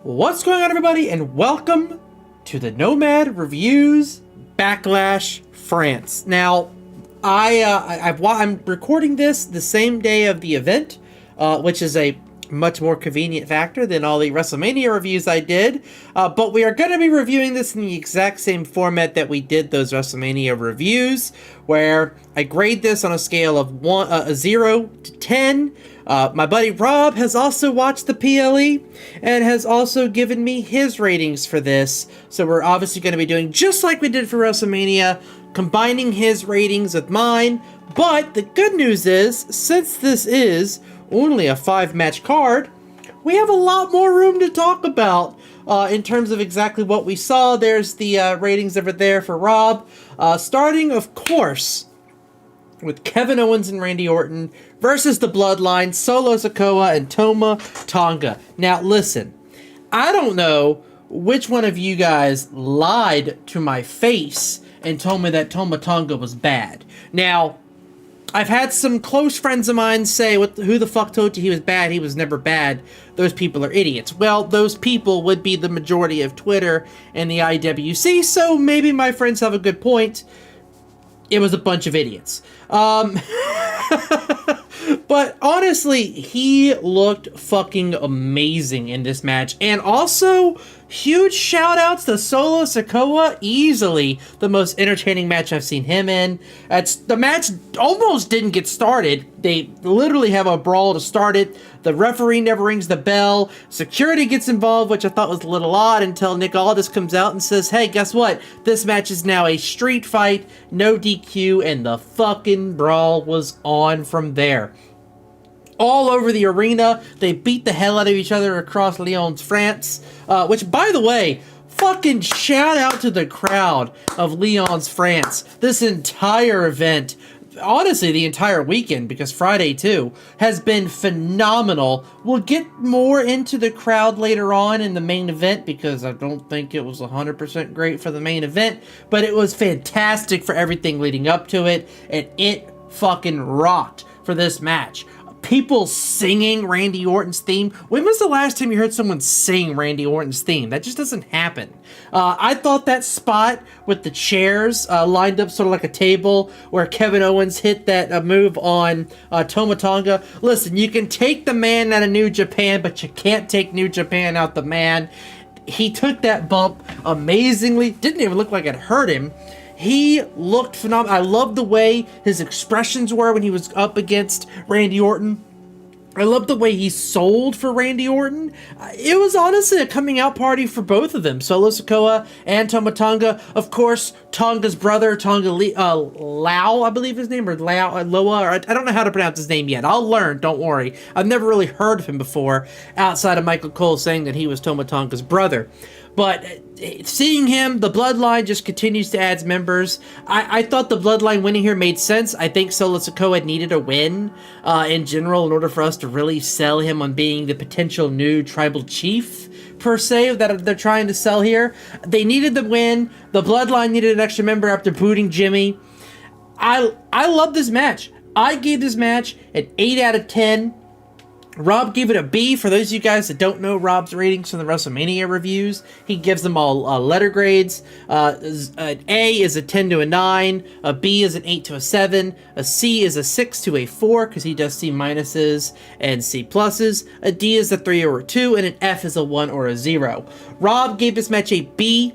What's going on, everybody, and welcome to the Nomad Reviews Backlash France. Now, I'm recording this the same day of the event, which is a much more convenient factor than all the WrestleMania reviews I did, but we are going to be reviewing this in the exact same format that we did those WrestleMania reviews, where I grade this on a scale of 0 to 10. My buddy Rob has also watched the PLE and has also given me his ratings for this, so we're obviously going to be doing just like we did for WrestleMania, combining his ratings with mine. But the good news is, since this is only a 5-match card, we have a lot more room to talk about in terms of exactly what we saw. There's the ratings over there for Rob, starting, of course, with Kevin Owens and Randy Orton versus the Bloodline, Solo Sikoa and Toma Tonga. Now, listen, I don't know which one of you guys lied to my face and told me that Toma Tonga was bad. Now, I've had some close friends of mine say, who the fuck told you he was bad? He was never bad. Those people are idiots. Well, those people would be the majority of Twitter and the IWC, so maybe my friends have a good point. It was a bunch of idiots. But honestly, he looked fucking amazing in this match. And also, huge shout outs to Solo Sikoa. Easily the most entertaining match I've seen him in. The match almost didn't get started. They literally have a brawl to start it. The referee never rings the bell. Security gets involved, which I thought was a little odd, until Nick Aldis comes out and says, hey, guess what? This match is now a street fight, no DQ, and the fucking brawl was on from there. All over the arena, they beat the hell out of each other across Lyons, France, which, by the way, fucking shout out to the crowd of Lyons, France. This entire event, honestly, the entire weekend, because Friday too, has been phenomenal. We'll get more into the crowd later on in the main event, because I don't think it was 100% great for the main event, but it was fantastic for everything leading up to it, and it fucking rocked for this match. People singing Randy Orton's theme. When was the last time you heard someone sing Randy Orton's theme? That just doesn't happen. I thought that spot with the chairs lined up sort of like a table where Kevin Owens hit that move on Toma Tonga. Listen, you can take the man out of New Japan, but you can't take New Japan out the man. He took that bump amazingly. Didn't even look like it hurt him. He looked phenomenal. I love the way his expressions were when he was up against Randy Orton. I love the way he sold for Randy Orton. It was honestly a coming out party for both of them, Solo Sikoa and Toma Tonga. Of course, Tonga's brother, Tonga Lau, I believe his name, or Loa, or I don't know how to pronounce his name yet. I'll learn, don't worry. I've never really heard of him before, outside of Michael Cole saying that he was Toma Tonga's brother. But seeing him, the Bloodline just continues to add members. I thought the Bloodline winning here made sense. I think Solo Sikoa needed a win in general in order for us to really sell him on being the potential new tribal chief, per se, that they're trying to sell here. They needed the win. The Bloodline needed an extra member after booting Jimmy. I love this match. I gave this match an 8 out of 10. Rob gave it a B. For those of you guys that don't know Rob's ratings from the WrestleMania reviews, he gives them all letter grades. An A is a 10 to a 9, a B is an 8 to a 7, a C is a 6 to a 4, because he does C minuses and C pluses, a D is a 3 or a 2, and an F is a 1 or a 0. Rob gave this match a B.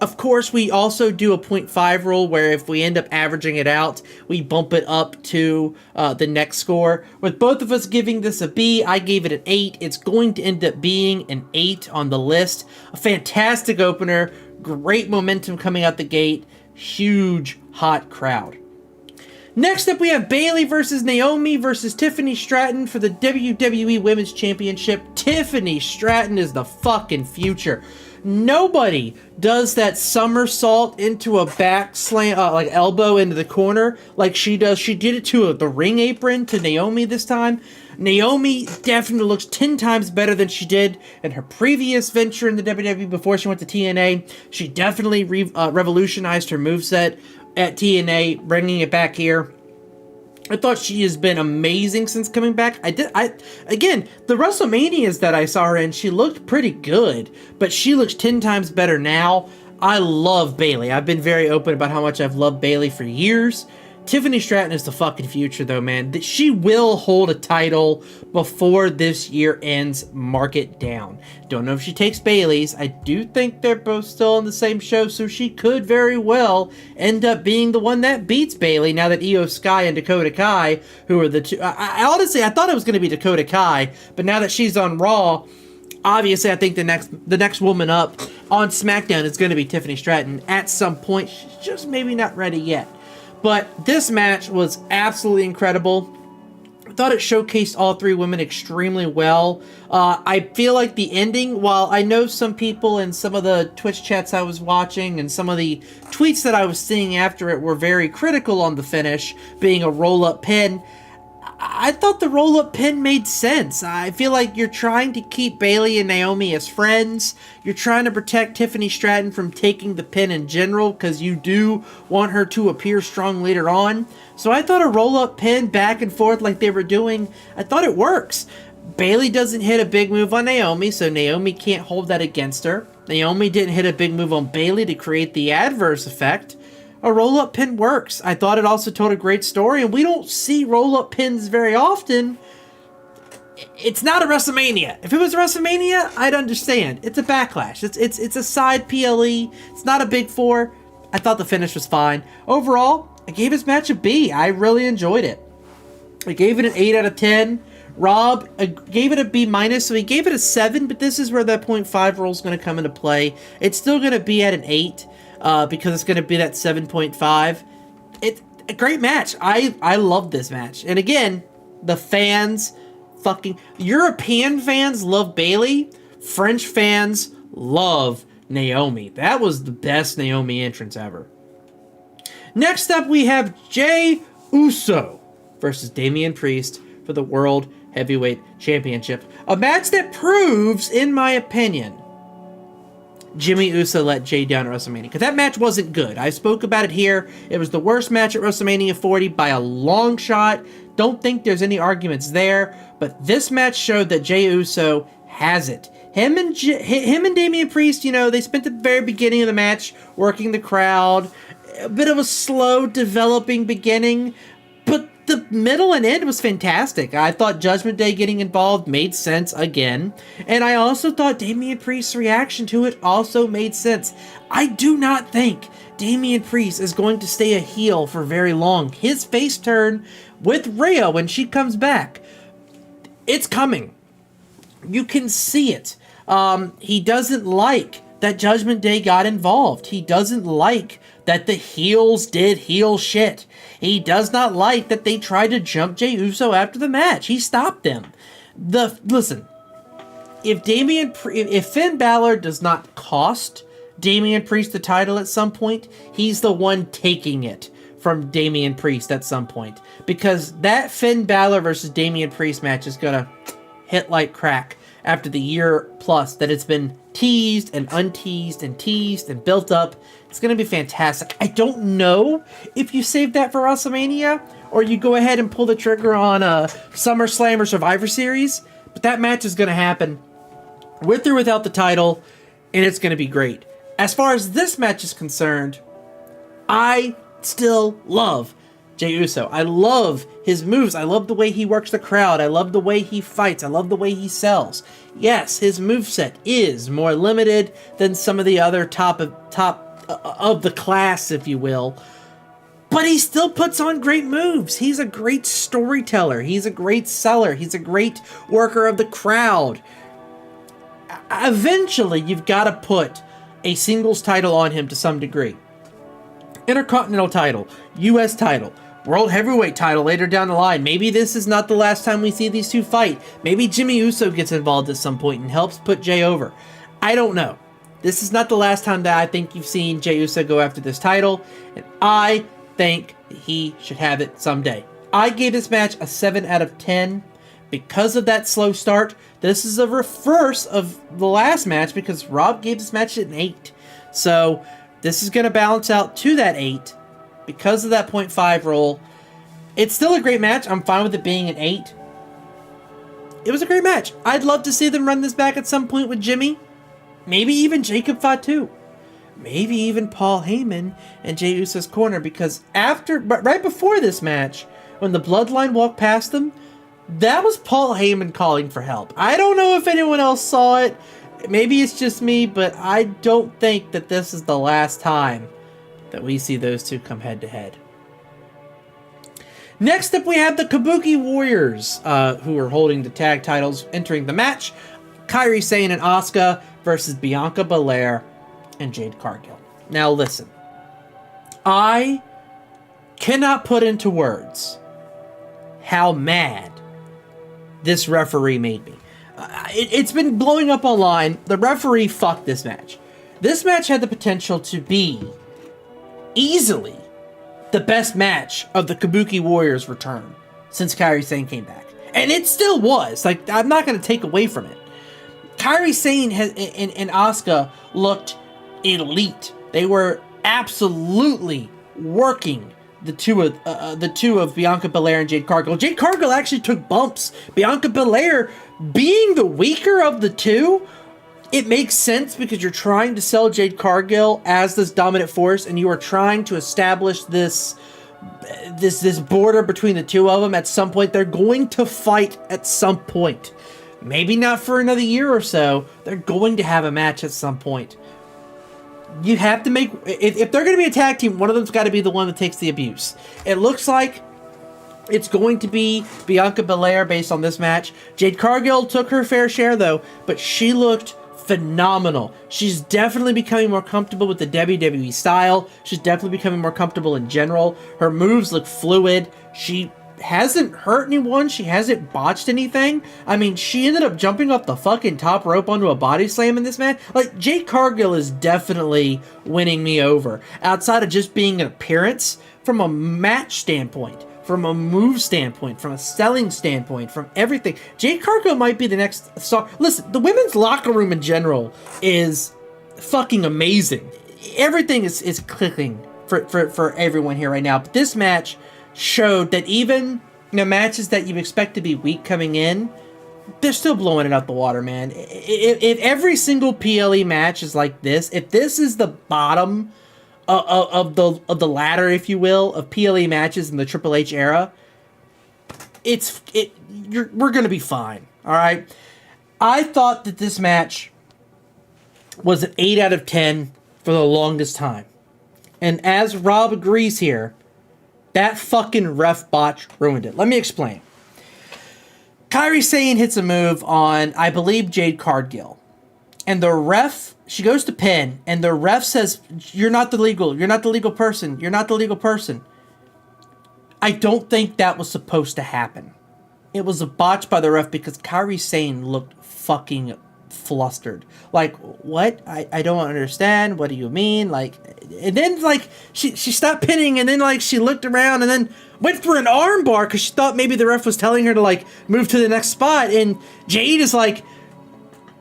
Of course, we also do a 0.5 rule, where if we end up averaging it out, we bump it up to the next score. With both of us giving this a B, I gave it an 8. It's going to end up being an 8 on the list. A fantastic opener, great momentum coming out the gate, huge, hot crowd. Next up, we have Bayley versus Naomi versus Tiffany Stratton for the WWE Women's Championship. Tiffany Stratton is the fucking future. Nobody does that somersault into a back slam, like elbow into the corner, like she does. She did it to the ring apron to Naomi this time. Naomi definitely looks 10 times better than she did in her previous venture in the WWE before she went to TNA. She definitely revolutionized her moveset at TNA, bringing it back here. I thought she has been amazing since coming back. Again, the WrestleManias that I saw her in, she looked pretty good, but she looks 10 times better now. I love Bayley. I've been very open about how much I've loved Bayley for years. Tiffany Stratton is the fucking future, though, man. She will hold a title before this year ends. Mark it down. Don't know if she takes Bayley's. I do think they're both still on the same show, so she could very well end up being the one that beats Bayley now that Io Sky and Dakota Kai, who are the two... honestly, I thought it was going to be Dakota Kai, but now that she's on Raw, obviously I think the next woman up on SmackDown is going to be Tiffany Stratton at some point. She's just maybe not ready yet. But this match was absolutely incredible. I thought it showcased all three women extremely well. I feel like the ending, while I know some people in some of the Twitch chats I was watching and some of the tweets that I was seeing after it were very critical on the finish, being a roll-up pin, I thought the roll-up pin made sense. I feel like you're trying to keep Bayley and Naomi as friends. You're trying to protect Tiffany Stratton from taking the pin in general because you do want her to appear strong later on. So I thought a roll-up pin back and forth like they were doing, I thought it works. Bayley doesn't hit a big move on Naomi, so Naomi can't hold that against her. Naomi didn't hit a big move on Bayley to create the adverse effect. A roll-up pin works. I thought it also told a great story, and we don't see roll-up pins very often. It's not a WrestleMania. If it was a WrestleMania, I'd understand. It's a Backlash. It's a side PLE. It's not a big four. I thought the finish was fine. Overall, I gave this match a B. I really enjoyed it. I gave it an 8 out of 10. Rob gave it a B minus, so he gave it a 7, but this is where that 0.5 rule is going to come into play. It's still going to be at an 8. Because it's going to be that 7.5. It's a great match. I love this match. And again, the fans, European fans love Bayley. French fans love Naomi. That was the best Naomi entrance ever. Next up, we have Jey Uso versus Damian Priest for the World Heavyweight Championship. A match that proves, in my opinion, Jimmy Uso let Jey down at WrestleMania, because that match wasn't good. I spoke about it here. It was the worst match at WrestleMania 40 by a long shot. Don't think there's any arguments there, but this match showed that Jey Uso has it. Him and Damian Priest, they spent the very beginning of the match working the crowd. A bit of a slow developing beginning, but the middle and end was fantastic. I thought Judgment Day getting involved made sense again. And I also thought Damian Priest's reaction to it also made sense. I do not think Damian Priest is going to stay a heel for very long. His face turn with Rhea when she comes back, it's coming. You can see it. He doesn't like that Judgment Day got involved. He doesn't like that the heels did heel shit. He does not like that they tried to jump Jey Uso after the match. He stopped them. Listen, if Finn Balor does not cost Damian Priest the title at some point, he's the one taking it from Damian Priest at some point. Because that Finn Balor versus Damian Priest match is gonna hit like crack after the year plus that it's been teased and unteased and teased and built up. It's going to be fantastic. I don't know if you save that for WrestleMania or you go ahead and pull the trigger on a SummerSlam or Survivor Series, but that match is going to happen with or without the title, and it's going to be great. As far as this match is concerned, I still love Jey Uso. I love his moves. I love the way he works the crowd. I love the way he fights. I love the way he sells. Yes, his moveset is more limited than some of the other top of the class, if you will. But he still puts on great moves. He's a great storyteller. He's a great seller. He's a great worker of the crowd. Eventually, you've got to put a singles title on him to some degree. Intercontinental title, US title, World Heavyweight title later down the line. Maybe this is not the last time we see these two fight. Maybe Jimmy Uso gets involved at some point and helps put Jey over. I don't know. This is not the last time that I think you've seen Jey Uso go after this title, and I think that he should have it someday. I gave this match a 7 out of 10 because of that slow start. This is a reverse of the last match because Rob gave this match an 8. So this is going to balance out to that 8 because of that 0.5 roll. It's still a great match. I'm fine with it being an 8. It was a great match. I'd love to see them run this back at some point with Jimmy. Maybe even Jacob Fatu. Maybe even Paul Heyman and Jey Uso's corner, because right before this match, when the Bloodline walked past them, that was Paul Heyman calling for help. I don't know if anyone else saw it. Maybe it's just me, but I don't think that this is the last time that we see those two come head to head. Next up, we have the Kabuki Warriors, who are holding the tag titles, entering the match. Kairi Sane and Asuka versus Bianca Belair and Jade Cargill. Now listen, I cannot put into words how mad this referee made me. It's been blowing up online. The referee fucked this match. This match had the potential to be easily the best match of the Kabuki Warriors' return since Kairi Sane came back. And it still was. Like, I'm not going to take away from it. Kairi Sane and Asuka looked elite. They were absolutely working the two of Bianca Belair and Jade Cargill. Jade Cargill actually took bumps. Bianca Belair, being the weaker of the two, it makes sense because you're trying to sell Jade Cargill as this dominant force, and you are trying to establish this border between the two of them. At some point, they're going to fight at some point. Maybe not for another year or so. They're going to have a match at some point. You have to make... If they're going to be a tag team, one of them's got to be the one that takes the abuse. It looks like it's going to be Bianca Belair based on this match. Jade Cargill took her fair share, though, but she looked phenomenal. She's definitely becoming more comfortable with the WWE style. She's definitely becoming more comfortable in general. Her moves look fluid. She hasn't hurt anyone. She hasn't botched anything. I mean, she ended up jumping off the fucking top rope onto a body slam in this match. Like, Jade Cargill is definitely winning me over. Outside of just being an appearance, from a match standpoint, from a move standpoint, from a selling standpoint, from everything, Jade Cargill might be the next star. Listen, the women's locker room in general is fucking amazing. Everything is clicking for everyone here right now. But this match showed that even matches that you expect to be weak coming in, they're still blowing it out the water, man. If every single PLE match is like this, if this is the bottom of the ladder, if you will, of PLE matches in the Triple H era, we're gonna be fine. All right. I thought that this match was an 8 out of 10 for the longest time, and as Rob agrees here, that fucking ref botch ruined it. Let me explain. Kairi Sane hits a move on, I believe, Jade Cargill, and the ref, she goes to pin, and the ref says, you're not the legal person. You're not the legal person. I don't think that was supposed to happen. It was a botch by the ref because Kairi Sane looked fucking flustered. Like, what? I don't understand. What do you mean? Like, and then, like, she stopped pinning, and then, like, she looked around and then went for an arm bar because she thought maybe the ref was telling her to, like, move to the next spot, and Jade is like,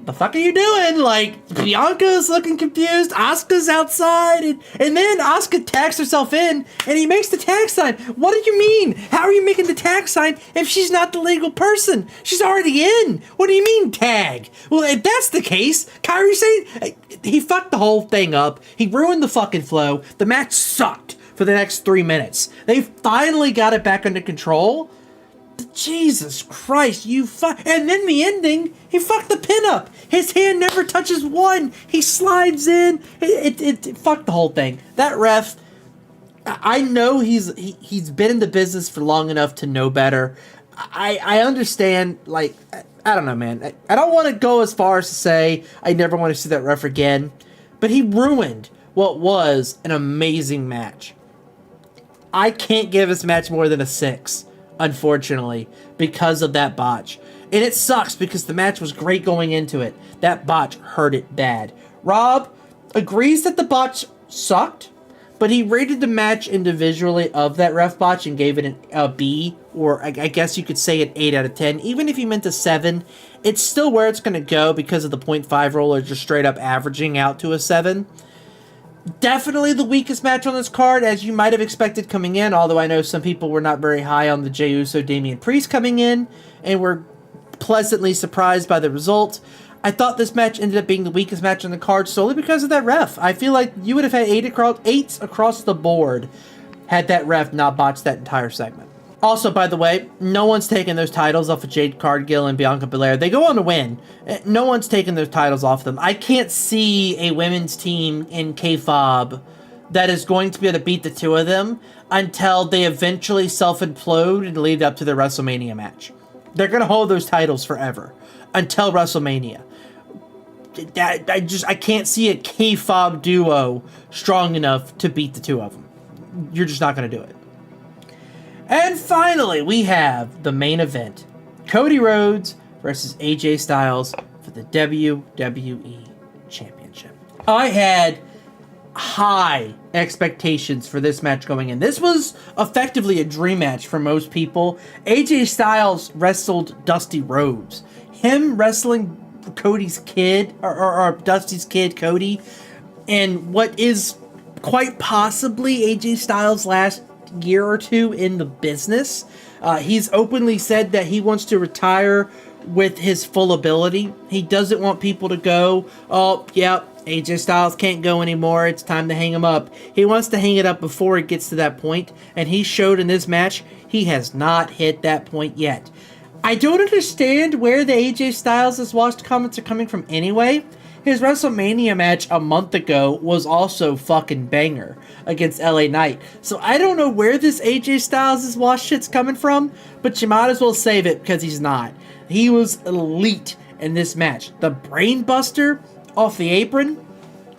the fuck are you doing? Like, Bianca's looking confused, Asuka's outside, and then Asuka tags herself in, and he makes the tag sign. What do you mean? How are you making the tag sign if she's not the legal person? She's already in. What do you mean, tag? Well, if that's the case, Kairi Sane, he fucked the whole thing up. He ruined the fucking flow. The match sucked for the next 3 minutes. They finally got it back under control. Jesus Christ, and then the ending, he fucked the pin up. His hand never touches one. He slides in. It fucked the whole thing. That ref, I know he's been in the business for long enough to know better. I understand, like, I don't know, man. I don't want to go as far as to say I never want to see that ref again, but he ruined what was an amazing match. I can't give this match more than a 6. Unfortunately, because of that botch. And it sucks because the match was great going into it. That botch hurt it bad. Rob agrees that the botch sucked, but he rated the match individually of that ref botch and gave it a B, or I guess you could say an 8 out of 10. Even if he meant a 7, it's still where it's going to go because of the 0.5 roller just straight up averaging out to a 7. Definitely the weakest match on this card, as you might have expected coming in, although I know some people were not very high on the Jey Uso Damian Priest coming in, and were pleasantly surprised by the result. I thought this match ended up being the weakest match on the card solely because of that ref. I feel like you would have had eights across the board had that ref not botched that entire segment. Also, by the way, no one's taking those titles off of Jade Cargill and Bianca Belair. They go on to win. No one's taking those titles off them. I can't see a women's team in K-Fob that is going to be able to beat the two of them until they eventually self-implode and lead up to their WrestleMania match. They're going to hold those titles forever until WrestleMania. I can't see a K-Fob duo strong enough to beat the two of them. You're just not going to do it. And finally, we have the main event. Cody Rhodes versus AJ Styles for the WWE Championship. I had high expectations for this match going in. This was effectively a dream match for most people. AJ Styles wrestled Dusty Rhodes. Him wrestling Cody's kid, or Dusty's kid, Cody, and what is quite possibly AJ Styles' last year or two in the business. He's openly said that he wants to retire with his full ability. He doesn't want people to go, oh, yeah, AJ Styles can't go anymore, it's time to hang him up. He wants to hang it up before it gets to that point, and he showed in this match he has not hit that point yet. I don't understand where the AJ Styles' watched comments are coming from anyway. His WrestleMania match a month ago was also fucking banger against LA Knight. So I don't know where this AJ Styles' wash shit's coming from, but you might as well save it because he's not. He was elite in this match. The brain buster off the apron.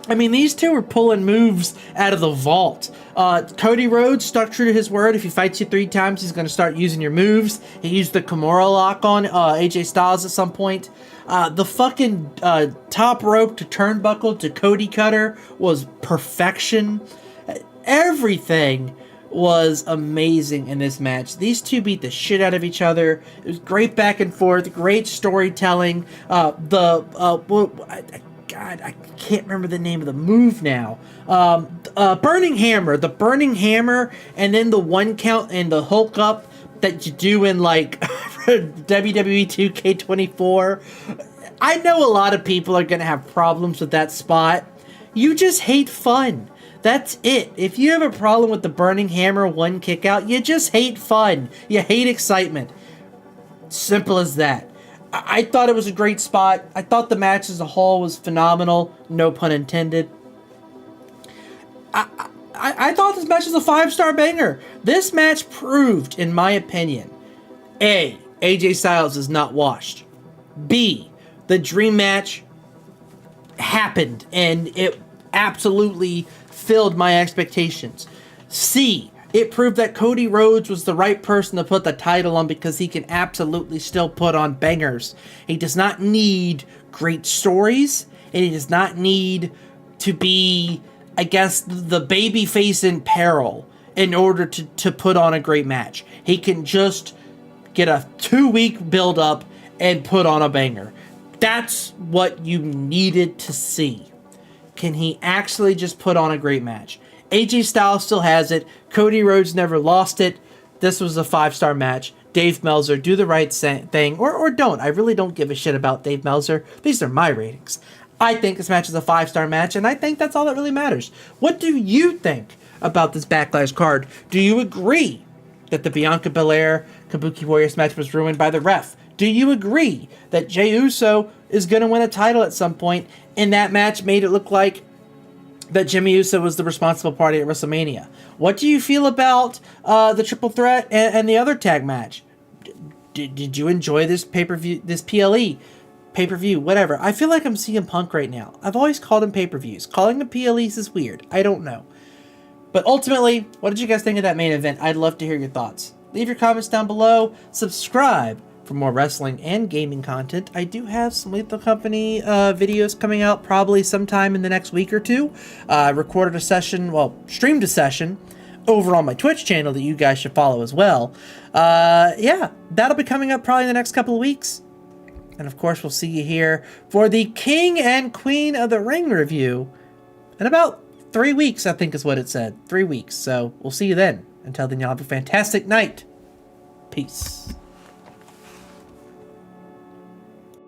I mean, these two were pulling moves out of the vault. Cody Rhodes stuck true to his word. If he fights you 3 times, he's going to start using your moves. He used the Kimura lock on AJ Styles at some point. The fucking top rope to turnbuckle to Cody Cutter was perfection. Everything was amazing in this match. These two beat the shit out of each other. It was great back and forth, great storytelling. God, I can't remember the name of the move now. Burning Hammer. The Burning Hammer, and then the 1 count and the Hulk up that you do in, like, WWE 2K24. I know a lot of people are going to have problems with that spot. You just hate fun. That's it. If you have a problem with the Burning Hammer 1 kick out, you just hate fun. You hate excitement. Simple as that. I thought it was a great spot. I thought the match as a whole was phenomenal. No pun intended. I thought this match was a 5-star banger. This match proved, in my opinion, A, AJ Styles is not washed. B, the dream match happened and it absolutely filled my expectations. C, it proved that Cody Rhodes was the right person to put the title on because he can absolutely still put on bangers. He does not need great stories, and he does not need to be, I guess, the babyface in peril in order to put on a great match. He can just get a 2-week build-up and put on a banger. That's what you needed to see. Can he actually just put on a great match? AJ Styles still has it. Cody Rhodes never lost it. This was a 5-star match. Dave Meltzer, do the right thing, or don't. I really don't give a shit about Dave Meltzer. These are my ratings. I think this match is a 5-star match, and I think that's all that really matters. What do you think about this Backlash card? Do you agree that the Bianca Belair Kabuki Warriors match was ruined by the ref? Do you agree that Jey Uso is going to win a title at some point, and that match made it look like that Jimmy Uso was the responsible party at WrestleMania? What do you feel about the Triple Threat and the other tag match? Did you enjoy this pay-per-view, this PLE, pay-per-view, whatever? I feel like I'm CM Punk right now. I've always called them pay-per-views. Calling them PLEs is weird. I don't know. But ultimately, what did you guys think of that main event? I'd love to hear your thoughts. Leave your comments down below. Subscribe for more wrestling and gaming content. I do have some Lethal Company videos coming out probably sometime in the next week or two. I recorded a session, streamed a session over on my Twitch channel that you guys should follow as well. Yeah, that'll be coming up probably in the next couple of weeks. And of course, we'll see you here for the King and Queen of the Ring review in about 3 weeks, I think is what it said. 3 weeks. So we'll see you then. Until then, y'all have a fantastic night. Peace.